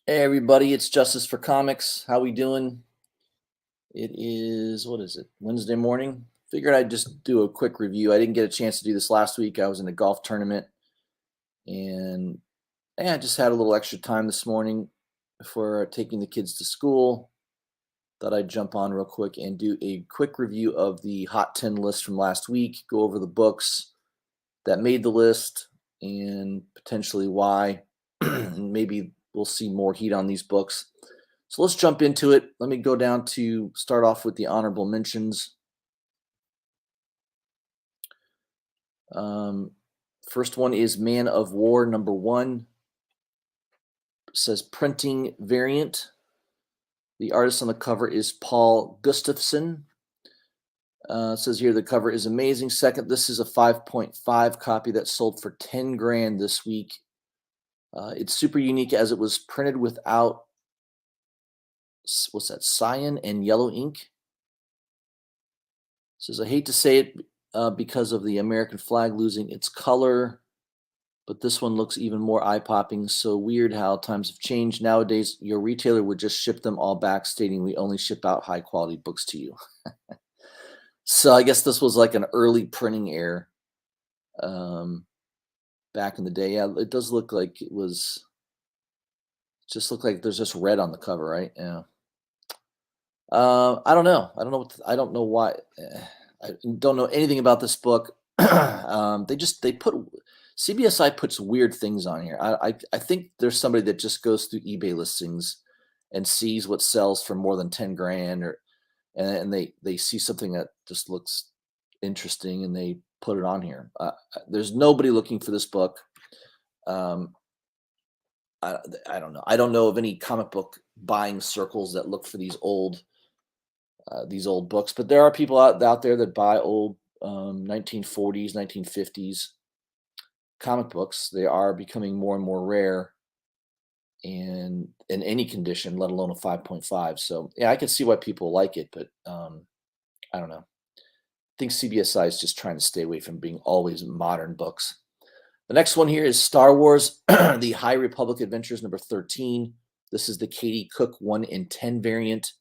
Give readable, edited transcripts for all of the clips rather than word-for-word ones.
Hey everybody, it's Justice for Comics. How we doing? It is, what is it? Wednesday morning. Figured I'd just do a quick review. I didn't get a chance to do this last week. I was in a golf tournament and yeah, I just had a little extra time this morning before taking the kids to school. Thought I'd jump on real quick and do a quick review of the Hot 10 list from last week, go over the books that made the list and potentially why. And maybe we'll see more heat on these books. So let's jump into it. Let me go down to start off with the honorable mentions. Um, First one is Man of War #1. It says printing variant. The artist on the cover is Paul Gustafson. It says here the cover is amazing. Second, this is a 5.5 copy that sold for 10 grand this week. It's super unique as it was printed without, what's that, cyan and yellow ink. It says, I hate to say it because of the American flag losing its color, but this one looks even more eye-popping. So weird how times have changed. Nowadays, your retailer would just ship them all back, stating we only ship out high-quality books to you. So I guess this was like an early printing error back in the day. Yeah, it does look like it was just look like there's just red on the cover, right? Yeah. I don't know. I don't know why. I don't know anything about this book. They put CBSI puts weird things on here. I think there's somebody that just goes through eBay listings and sees what sells for more than 10 grand, or and they see something that just looks interesting and they put it on here. There's nobody looking for this book. Um, I don't know. I don't know of any comic book buying circles that look for these old books, but there are people out there that buy old 1940s, 1950s comic books. They are becoming more and more rare and in any condition, let alone a 5.5. So yeah, I can see why people like it, but I don't know. I think CBSI is just trying to stay away from being always modern books. The next one here is Star Wars, The High Republic Adventures #13. This is the Katie Cook 1 in 10 variant,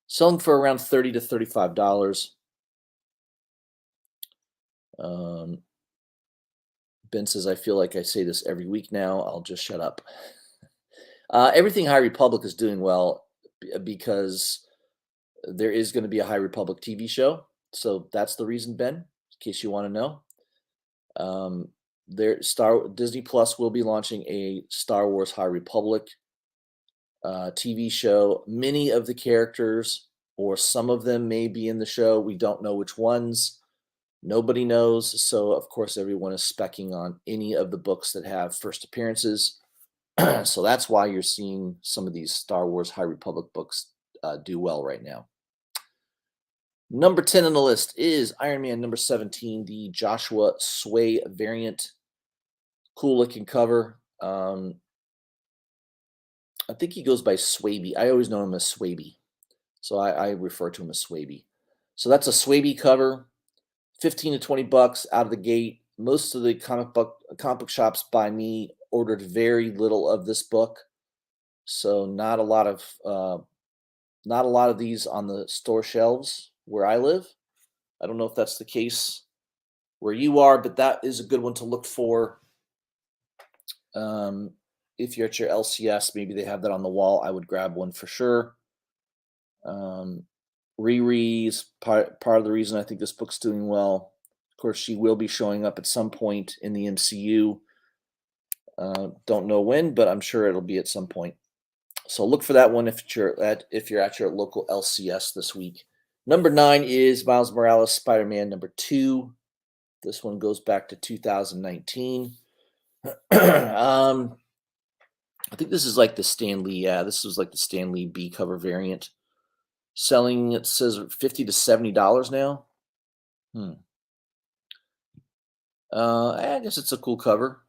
selling for around $30 to $35. Um, Ben says, I feel like I say this every week now. I'll just shut up. Everything High Republic is doing well because there is going to be a High Republic TV show. So that's the reason, Ben, in case you want to know. Disney Plus will be launching a Star Wars High Republic TV show. Many of the characters, or some of them, may be in the show. We don't know which ones. Nobody knows. So, of course, everyone is specking on any of the books that have first appearances. So that's why you're seeing some of these Star Wars High Republic books do well right now. Number 10 on the list is Iron Man #17, the Joshua Sway variant. Cool looking cover. I think he goes by Swaby. I always know him as Swaby. So I refer to him as Swaby. So that's a Swaby cover. 15 to 20 bucks out of the gate. Most of the comic book shops by me ordered very little of this book, so not a lot of these on the store shelves where I live. I don't know if that's the case where you are, but that is a good one to look for. If you're at your LCS, maybe they have that on the wall. I would grab one for sure. Riri's part of the reason I think this book's doing well. Of course, she will be showing up at some point in the MCU. Don't know when, but I'm sure it'll be at some point. So look for that one if you're at your local LCS this week. Number 9 is Miles Morales Spider-Man #2. This one goes back to 2019. I think this is like the Stan Lee. Yeah, this was like the Stan Lee B cover variant. Selling, it says $50 to $70 now. I guess it's a cool cover.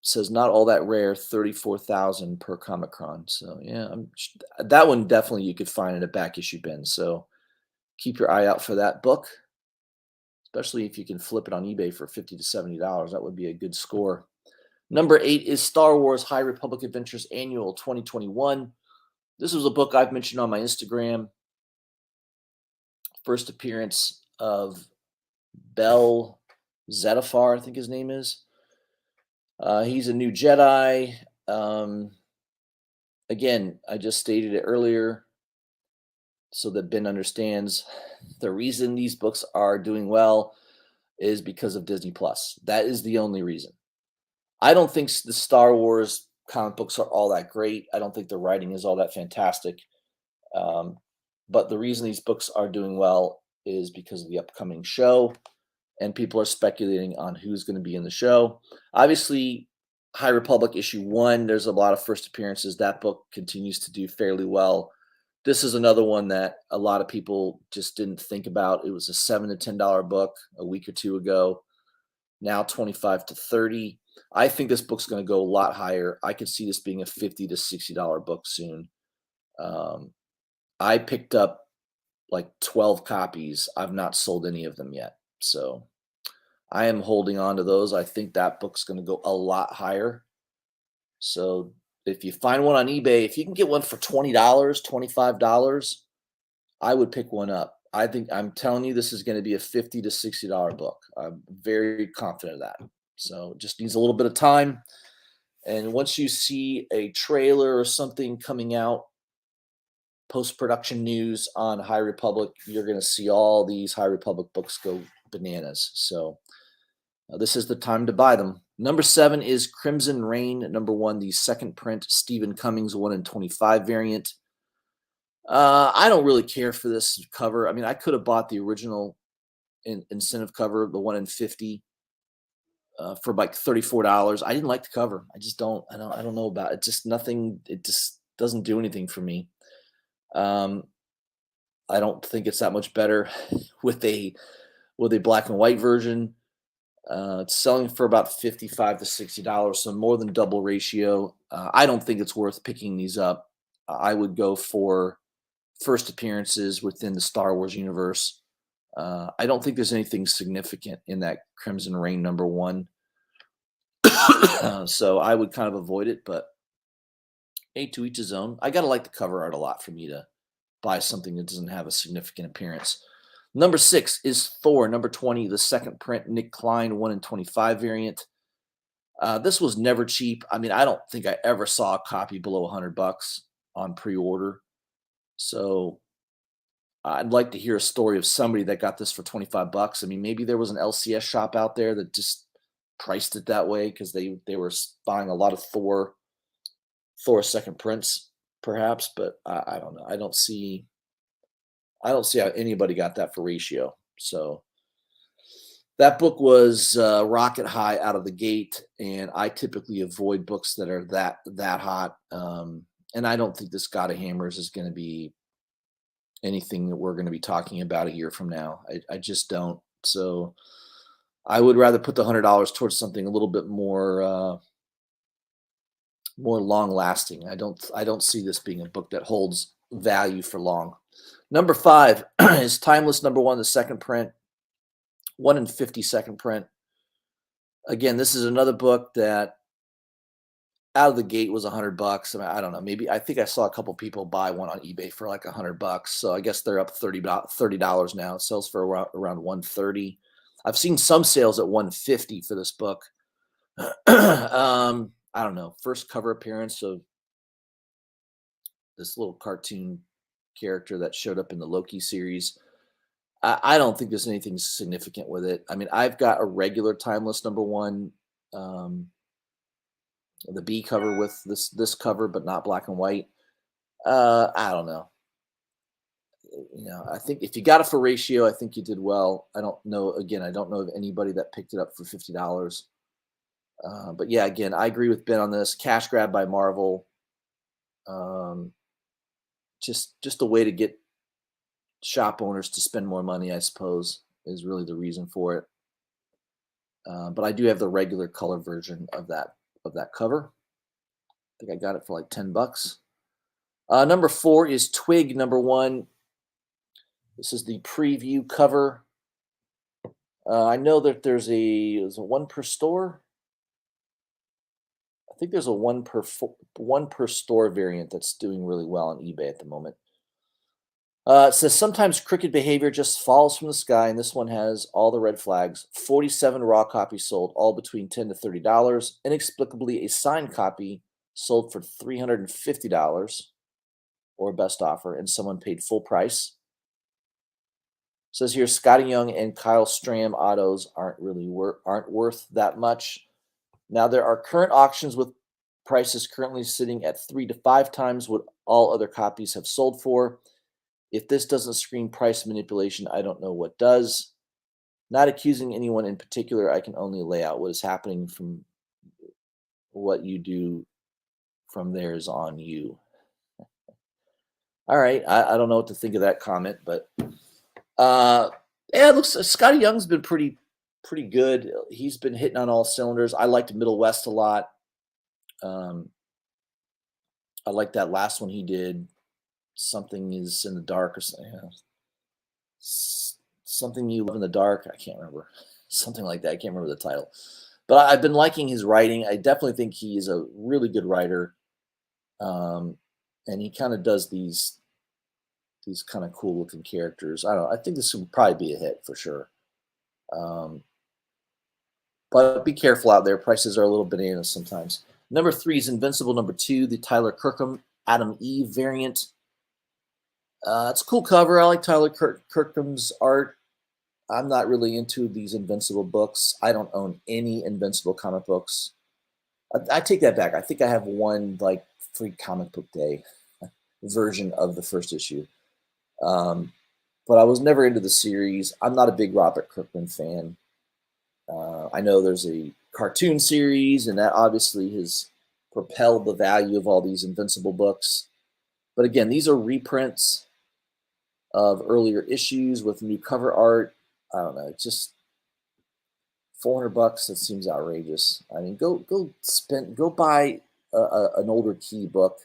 Says not all that rare, 34,000 per Comic-Con. So yeah, that one definitely you could find at a back issue bin. So keep your eye out for that book, especially if you can flip it on eBay for $50 to $70. That would be a good score. Number 8 is Star Wars High Republic Adventures Annual 2021. This was a book I've mentioned on my Instagram. First appearance of Bell Zettifar, I think his name is. He's a new Jedi. Again, I just stated it earlier so that Ben understands the reason these books are doing well is because of Disney Plus. That is the only reason. I don't think the Star Wars comic books are all that great. I don't think the writing is all that fantastic. Um, but the reason these books are doing well is because of the upcoming show, and people are speculating on who's going to be in the show. Obviously, High Republic issue 1, there's a lot of first appearances. That book continues to do fairly well. This is another one that a lot of people just didn't think about. It was a $7 to $10 book a week or two ago. Now 25 to 30. I think this book's going to go a lot higher. I could see this being a $50 to $60 book soon. I picked up like 12 copies. I've not sold any of them yet. So I am holding on to those. I think that book's going to go a lot higher. So if you find one on eBay, if you can get one for $20, $25, I would pick one up. I'm telling you, this is going to be a $50 to $60 book. I'm very confident of that. So it just needs a little bit of time. And once you see a trailer or something coming out, post-production news on High Republic, you're going to see all these High Republic books go bananas. So this is the time to buy them. Number 7 is Crimson Reign. Number 1, the second print Stephen Cummings 1 in 25 variant. I don't really care for this cover. I mean, I could have bought the original incentive cover, the 1 in 50, for like $34. I didn't like the cover. I just don't. I don't know about it. Just nothing. It just doesn't do anything for me. I don't think it's that much better with a black and white version. It's selling for about $55 to $60, so more than double ratio. I don't think it's worth picking these up. I would go for first appearances within the Star Wars universe. I don't think there's anything significant in that Crimson Reign number 1. So I would kind of avoid it, but hey, to each his own. I got to like the cover art a lot for me to buy something that doesn't have a significant appearance. Number 6 is Thor, number 20, the second print, Nick Klein, 1 in 25 variant. This was never cheap. I mean, I don't think I ever saw a copy below $100 on pre-order. So I'd like to hear a story of somebody that got this for $25. I mean, maybe there was an LCS shop out there that just priced it that way because they were buying a lot of Thor second prints, perhaps. But I don't know. I don't see how anybody got that for ratio. So that book was rocket high out of the gate, and I typically avoid books that are that hot. And I don't think this God of Hammers is going to be anything that we're going to be talking about a year from now. I just don't. So I would rather put the $100 towards something a little bit more long lasting. I don't see this being a book that holds value for long. Number 5 is Timeless number 1, the second print, 1 in 50 second print. Again, this is another book that out of the gate was $100. I mean, I don't know. Maybe I think I saw a couple people buy one on eBay for like $100. So I guess they're up $30 now. It sells for around $130. I've seen some sales at $150 for this book. I don't know. First cover appearance of this little cartoon character that showed up in the Loki series. I don't think there's anything significant with it. I mean, I've got a regular Timeless number 1, the B cover with this cover, but not black and white. I don't know. I think if you got it for ratio, I think you did well. I don't know. Again, I don't know of anybody that picked it up for $50. But yeah, again, I agree with Ben on this. Cash grab by Marvel. Just a way to get shop owners to spend more money, I suppose, is really the reason for it. But I do have the regular color version of that cover. I think I got it for like $10. Number 4 is Twig number 1. This is the preview cover. I know that there's a one per store. think there's a one per store variant that's doing really well on eBay at the moment. It says sometimes crooked behavior just falls from the sky, and this one has all the red flags. 47 raw copies sold, all between $10 to $30. Inexplicably, a signed copy sold for $350 or best offer, and someone paid full price. Says here, Scotty Young and Kyle Stram autos aren't worth that much. Now there are current auctions with prices currently sitting at 3 to 5 times what all other copies have sold for. If this doesn't scream price manipulation, I don't know what does. Not accusing anyone in particular, I can only lay out what is happening. From what you do from there is on you. All right, I don't know what to think of that comment, but yeah, it looks Scotty Young's been pretty good. He's been hitting on all cylinders. I liked Middle West a lot. I like that last one he did. Something is in the dark or something. Yeah. Something you live in the dark. I can't remember. Something like that. I can't remember the title. But I've been liking his writing. I definitely think he's a really good writer. And he kind of does these kind of cool looking characters. I don't know. I think this would probably be a hit for sure. But be careful out there. Prices are a little bananas sometimes. Number 3 is Invincible. Number 2, the Tyler Kirkham Adam Eve variant. It's a cool cover. I like Tyler Kirkham's art. I'm not really into these Invincible books. I don't own any Invincible comic books. I take that back. I think I have one like free comic book day version of the first issue. But I was never into the series. I'm not a big Robert Kirkman fan. I know there's a cartoon series, and that obviously has propelled the value of all these Invincible books. But again, these are reprints of earlier issues with new cover art. I don't know. It's just $400. That seems outrageous. I mean, go buy an older Key book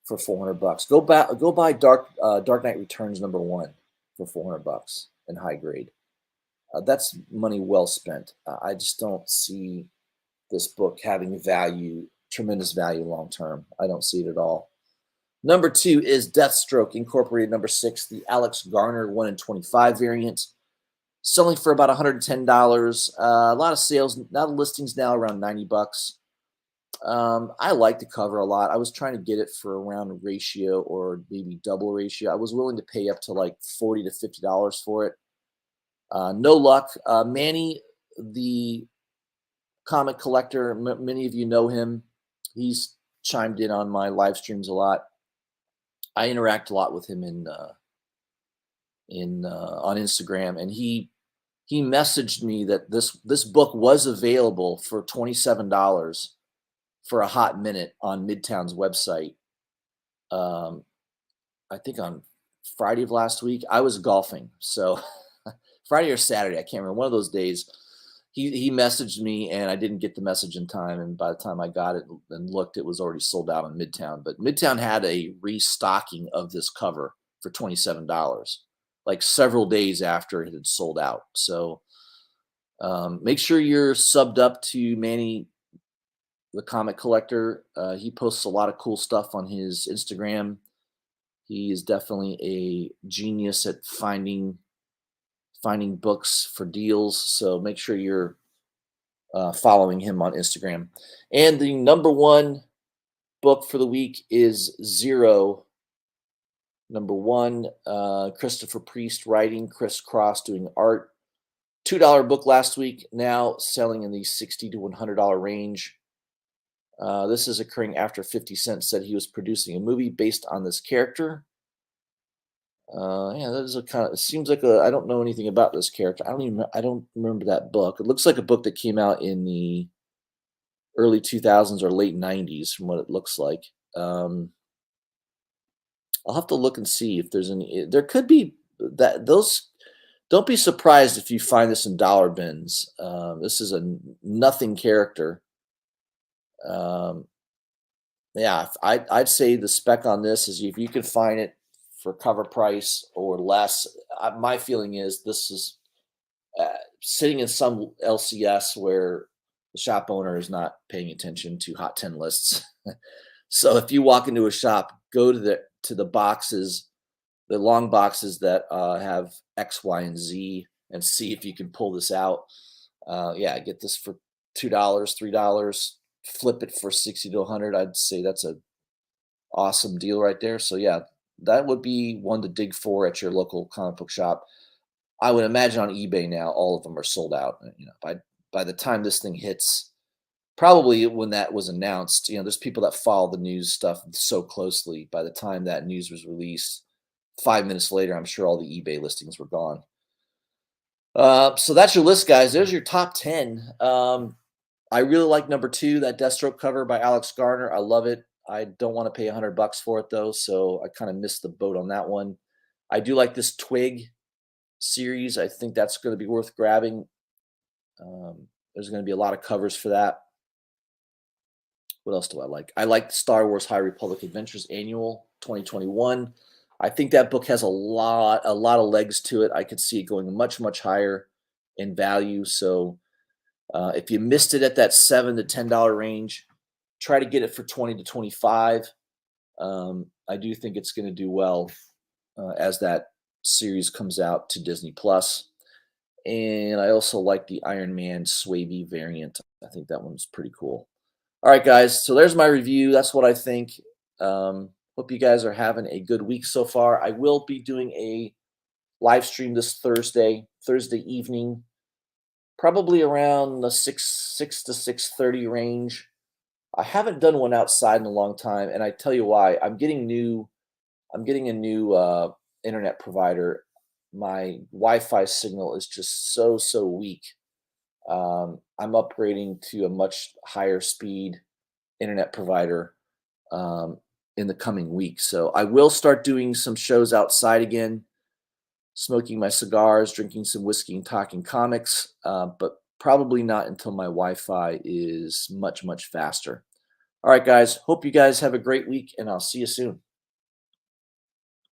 for $400. Go buy Dark Knight Returns #1 for $400 in high grade. That's money well spent. I just don't see this book having tremendous value long term. I don't see it at all. Number 2 is Deathstroke Incorporated. Number 6, the Alex Garner 1 in 25 variant, selling for about $110. A lot of sales. Now the listings now around $90. I like the cover a lot. I was trying to get it for around ratio or maybe double ratio. I was willing to pay up to like $40 to $50 for it. No luck. Manny, the comic collector, many of you know him. He's chimed in on my live streams a lot. I interact a lot with him on Instagram, and he messaged me that this book was available for $27 for a hot minute on Midtown's website. I think on Friday of last week. I was golfing, so Friday or Saturday, I can't remember. One of those days, he messaged me, and I didn't get the message in time. And by the time I got it and looked, it was already sold out on Midtown. But Midtown had a restocking of this cover for $27, like several days after it had sold out. So make sure you're subbed up to Manny, the comic collector. He posts a lot of cool stuff on his Instagram. He is definitely a genius at finding books for deals. So make sure you're following him on Instagram. And the number 1 book for the week is Zero. Number 1, Christopher Priest writing, Chris Cross doing art. $2 book last week, now selling in the $60 to $100 range. This is occurring after 50 Cent said he was producing a movie based on this character. Yeah, that is it seems like I don't know anything about this character. I don't remember that book. It looks like a book that came out in the early 2000s or late 90s from what it looks like. I'll have to look and see if there's any. There could be those. Don't be surprised if you find this in dollar bins. This is a nothing character. Yeah, I'd say the spec on this is if you can find it for cover price or less. My feeling is this is sitting in some LCS where The shop owner is not paying attention to Hot 10 lists. So if you walk into a shop, go to the boxes, the long boxes that have X, Y, and Z, and see if you can pull this out. Yeah, get this for $2, $3, flip it for 60 to 100. I'd say that's a awesome deal right there. So yeah, that would be one to dig for at your local comic book shop. I would imagine on eBay now, all of them are sold out. By the time this thing hits, probably when that was announced, there's people that follow the news stuff so closely. By the time that news was released, 5 minutes later, I'm sure all the eBay listings were gone. So that's your list, guys. There's your top 10. I really like number 2, that Deathstroke cover by Alex Garner. I love it. I don't want to pay $100 for it though, so I kind of missed the boat on that one. I do like this Twig series. I think that's going to be worth grabbing. There's going to be a lot of covers for that. What else do I like? I like Star Wars High Republic Adventures Annual 2021. I think that book has a lot of legs to it. I could see it going much, much higher in value. So if you missed it at that $7 to $10 range, try to get it for 20 to 25. I do think it's going to do well as that series comes out to Disney Plus. And I also like the Iron Man Swaby variant. I think that one's pretty cool. All right, guys. So there's my review. That's what I think. Hope you guys are having a good week so far. I will be doing a live stream this Thursday evening, probably around the 6 to 6:30 range. I haven't done one outside in a long time, and I tell you why. I'm getting a new internet provider. My Wi-Fi signal is just so weak. I'm upgrading to a much higher speed internet provider in the coming weeks. So I will start doing some shows outside again, smoking my cigars, drinking some whiskey, and talking comics, but probably not until my Wi-Fi is much faster. All right, guys. Hope you guys have a great week, and I'll see you soon.